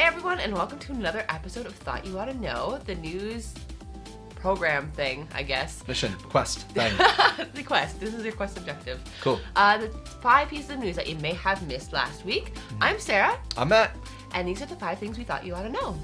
Hey everyone, and welcome to another episode of Thought You Oughta Know, the news program thing, I guess. Mission, quest, thing. The quest. This is your quest objective. Cool. The 5 pieces of news that you may have missed last week. I'm Sarah. I'm Matt. And these are the 5 things we thought you ought to know.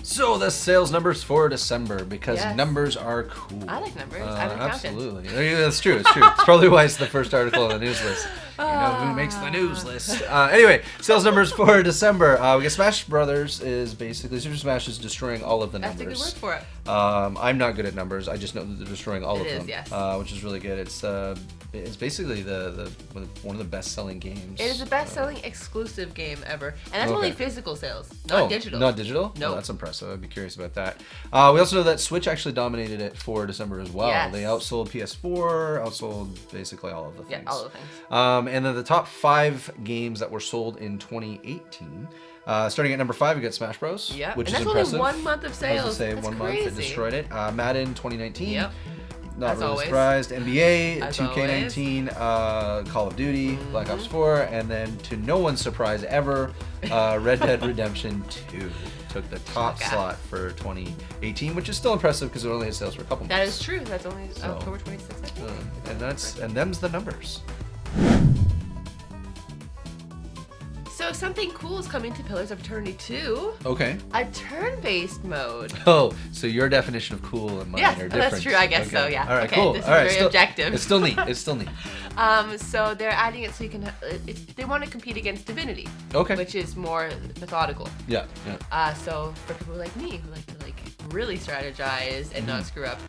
So the sales numbers for December, because Yes. numbers are cool. I like numbers. I'm an accountant. Absolutely. That's true. It's true. It's probably why it's the first article on the news list. You know who makes the news list. Anyway, sales numbers for December. We get Smash Brothers is basically Super Smash is destroying all of the numbers. That's a good word for it. I'm not good at numbers. I just know that they're destroying all of them. Yes. Which is really good. It's basically the one of the best-selling games. It is the best-selling exclusive game ever, and that's only physical sales, not digital. Not digital? No. Oh, that's impressive. I'd be curious about that. We also know that Switch actually dominated it for December as well. Yes. They outsold PS4, outsold basically all of the things. Yeah, all of the things. And then the top 5 games that were sold in 2018. Starting at number 5, we got Smash Bros. Yeah, which and is that's impressive. only 1 month of sales. I was gonna say that's 1 crazy. month, it destroyed it. Madden 2019. Yep. Not As really always. surprised. NBA, As 2K19, Call of Duty, Black Ops 4, and then to no one's surprise ever, Red Dead Redemption 2 took the top slot for 2018, which is still impressive because it only had sales for a couple months. That is true. That's only October 26th, I think. And them's the numbers. So something cool is coming to Pillars of Eternity 2. Okay. A turn-based mode. Oh, so your definition of cool and mine are different. That's true. I guess so. Yeah. All right. Okay, Cool. This All right. is very objective. It's still neat. It's still neat. So they're adding it so you can. They want to compete against Divinity. Okay. Which is more methodical. Yeah. So for people like me who like to really strategize and not screw up,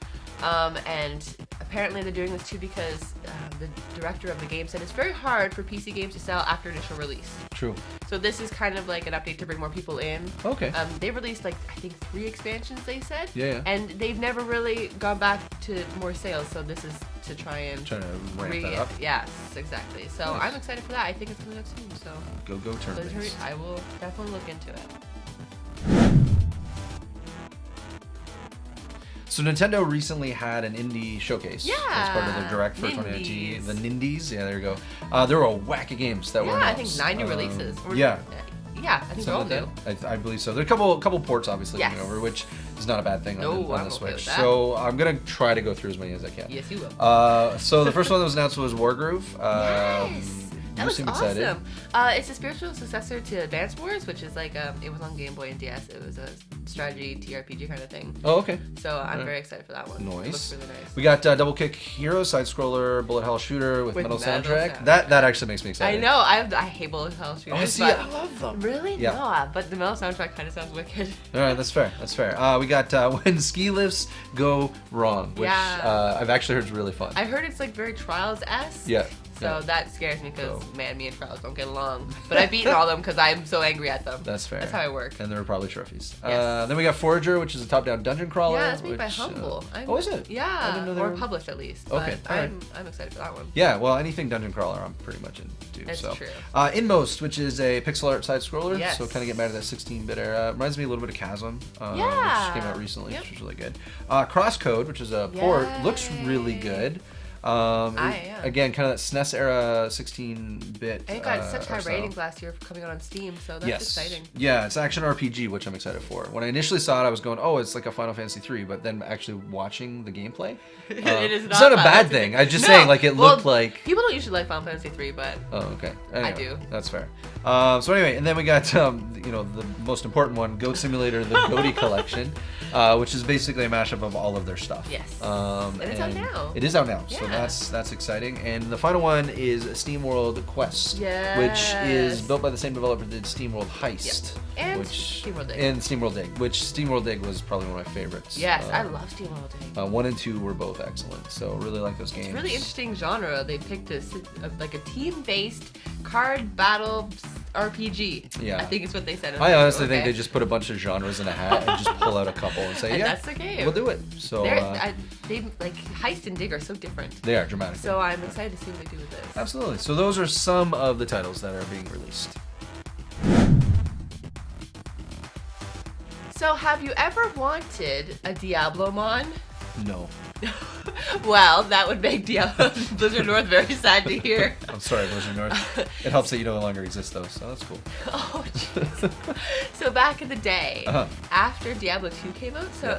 and apparently they're doing this too because the director of the game said it's very hard for PC games to sell after initial release. True. So this is kind of like an update to bring more people in. Okay. They released I think 3 expansions, they said. Yeah. And they've never really gone back to more sales, so this is to trying to ramp that up. Yes, exactly. So Nice. I'm excited for that. I think it's coming up soon. So Go turn-based. I will definitely look into it. So Nintendo recently had an indie showcase as part of their direct for 2019. Nindies. The Nindies, yeah, there you go. There were a whack of games that were I announced. think 9 new releases. Yeah. Yeah, I think they're all Something new. like that. I believe so. There are a couple ports obviously Yes. coming over, which is not a bad thing on I'm the Switch. okay with that. So I'm gonna try to go through as many as I can. Yes, you will. So the first one that was announced was Wargroove. Yes. That You looks seem excited. awesome. It's a spiritual successor to Advance Wars, which is it was on Game Boy and DS. It was a strategy TRPG kind of thing. Oh, okay. So I'm very excited for that one. Nice. It looks really nice. We got Double Kick Hero, side scroller, bullet hell shooter with metal soundtrack. That actually makes me excited. I know. I hate bullet hell shooters. Oh, see, but I love them. Really? Yeah. No, but the metal soundtrack kind of sounds wicked. All right, that's fair. That's fair. We got when ski lifts go wrong, which I've actually heard is really fun. I heard it's very Trials-esque. Yeah. So that scares me because, man, me and Trials don't get along. But I've beaten all of them because I'm so angry at them. That's fair. That's how I work. And there are probably trophies. Yes. Then we got Forager, which is a top-down dungeon crawler. Yeah, it's made by which, Humble. Oh, is it? Yeah. I didn't know they or were... published at least. Okay, But alright. I'm excited for that one. Yeah, well, anything dungeon crawler, I'm pretty much into. That's so. true. Inmost, which is a pixel art side scroller. Yes. So kind of get back to that 16-bit era. Reminds me a little bit of Chasm, which came out recently, which was really good. Crosscode, which is a port, looks really good. Again, kind of that SNES era 16-bit. And it got such high ratings last year for coming out on Steam, so that's exciting. Yeah, it's action RPG, which I'm excited for. When I initially saw it, I was going, "Oh, it's like a Final Fantasy 3," but then actually watching the gameplay, it is it's not a bad thing. I'm just saying, it looked like. People don't usually like Final Fantasy 3, but Oh, okay. Anyway, I do. That's fair. So anyway, and then we got the most important one, Goat Simulator: The Goaty Collection, which is basically a mashup of all of their stuff. Yes. And it's out now. It is out now, so Yeah. that's exciting. And the final one is SteamWorld Quest, which is built by the same developer that did SteamWorld Heist, and SteamWorld Dig. And SteamWorld Dig, which SteamWorld Dig was probably one of my favorites. Yes, I love SteamWorld Dig. 1 and 2 were both excellent, so really like those games. It's a really interesting genre. They picked a team-based card battle RPG. Yeah. I think it's what they said. I honestly think they just put a bunch of genres in a hat and just pull out a couple and say, and yeah, that's the game. we'll do it. So they Heist and Dig are so different. they are dramatic. So I'm excited to see what they do with this. Absolutely. So those are some of the titles that are being released. So have you ever wanted a Diablo-mon? No. Well, that would make Blizzard North very sad to hear. I'm sorry, Blizzard North. It helps that you no longer exist, though, so that's cool. Oh, jeez. So back in the day, after Diablo 2 came out, so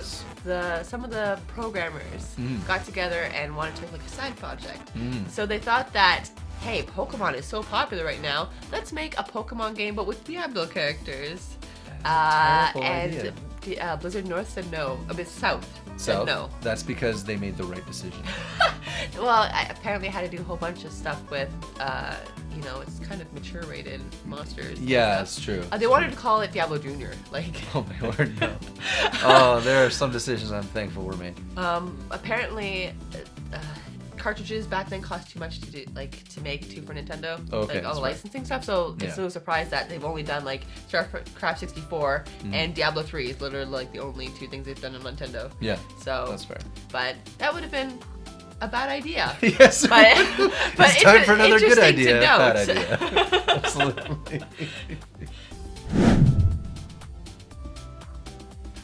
some of the programmers got together and wanted to make like a side project. So they thought that, hey, Pokemon is so popular right now, let's make a Pokemon game but with Diablo characters. Idea. Blizzard North said no. A bit South So said no. that's because they made the right decision. Well, apparently I had to do a whole bunch of stuff with, it's kind of mature rated monsters. Yeah, that's true. They wanted to call it Diablo Junior. Like. Oh my word, no. Oh, there are some decisions I'm thankful were made. Apparently, cartridges back then cost too much to make too for Nintendo. Okay, like all the licensing stuff. So it's no surprise that they've only done like StarCraft 64 and Diablo 3 is literally like the only two things they've done on Nintendo. Yeah. So that's fair. But that would have been a bad idea. Yes. But it's time for another good interesting idea. to note. Bad idea. Absolutely.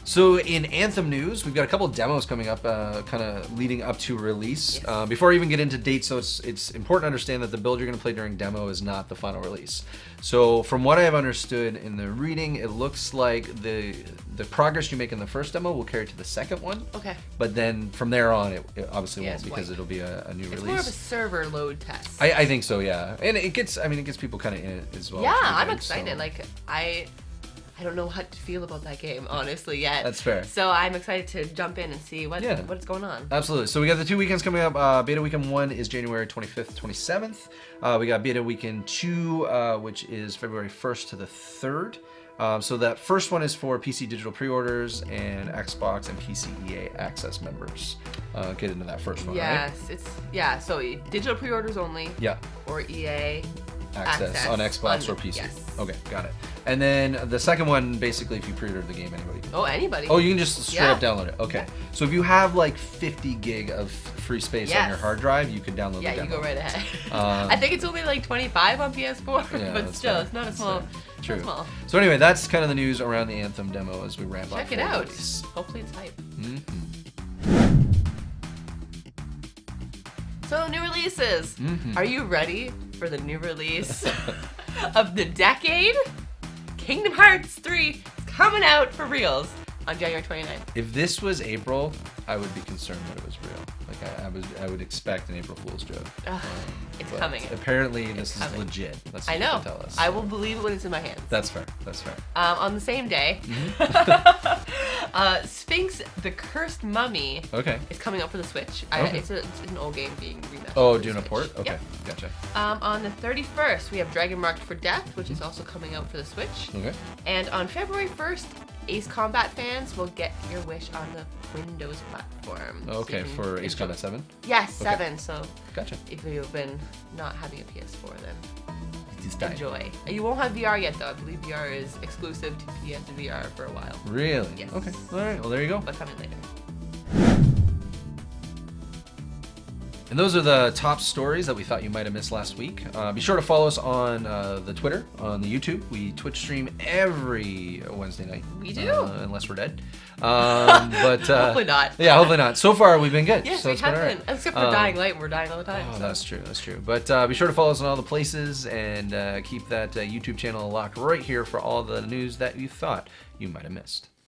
So in Anthem news, we've got a couple of demos coming up, kind of leading up to release. Yes. Before I even get into dates, so it's important to understand that the build you're going to play during demo is not the final release. So from what I have understood in the reading, it looks like the progress you make in the first demo will carry to the second one. Okay. But then from there on, it obviously won't, it's because white. it'll be a new It's release. more of a server load test. I think so, yeah. And it gets people kind of in it as well. Yeah, which would be I'm good, excited. so. Like I don't know what to feel about that game, honestly, yet. That's fair. So I'm excited to jump in and see what's going on. Absolutely. So we got the 2 weekends coming up. Beta Weekend 1 is January 25th, 27th. We got Beta Weekend 2, which is February 1st to the 3rd. So that first one is for PC digital pre-orders and Xbox and PC EA Access members. Get into that first one, right? Yes, so digital pre-orders only. Yeah. Or EA Access on Xbox or PC. Yes. Okay, got it. And then the second one, basically, if you pre-order the game, anybody can. Oh, anybody. Oh, you can just straight up download it. Okay. Yeah. So if you have like 50 gig of free space on your hard drive, you can download the demo. Yeah, you go right ahead. I think it's only like 25 on PS4, but still, fair. it's not a small. True. Not small. So anyway, that's kind of the news around the Anthem demo as we ramp up. Check it out. Hopefully it's hype. So new releases. Are you ready for the new release of the decade? Kingdom Hearts 3 is coming out for reals on January 29th. If this was April, I would be concerned that it was real. Like I would expect an April Fool's joke. It's coming. Apparently, this is legit. That's what I know. you can tell us. I will believe it when it's in my hands. That's fair. That's fair. On the same day, Sphinx: The Cursed Mummy is coming out for the Switch. It's an old game being remastered. Oh, doing a port? Okay, gotcha. On the 31st, we have Dragon Marked for Death, which is also coming out for the Switch. Okay. And on February 1st, Ace Combat fans will get your wish on the Windows platform. Okay, so for Ace Combat 7? Yes, 7. So gotcha. if you've been not having a PS4, then Just enjoy. You won't have VR yet, though. I believe VR is exclusive to PS and VR for a while. Really? Yes. Okay. All right. Well, there you go. But coming later. And those are the top stories that we thought you might have missed last week. Be sure to follow us on the Twitter, on the YouTube. We Twitch stream every Wednesday night. We do. Unless we're dead. But hopefully not. Yeah, hopefully not. So far, we've been good. Yes, so we it's been all haven't. right. Except for Dying Light, we're dying all the time. Oh, so. that's true. That's true. But be sure to follow us on all the places and keep that YouTube channel locked right here for all the news that you thought you might have missed.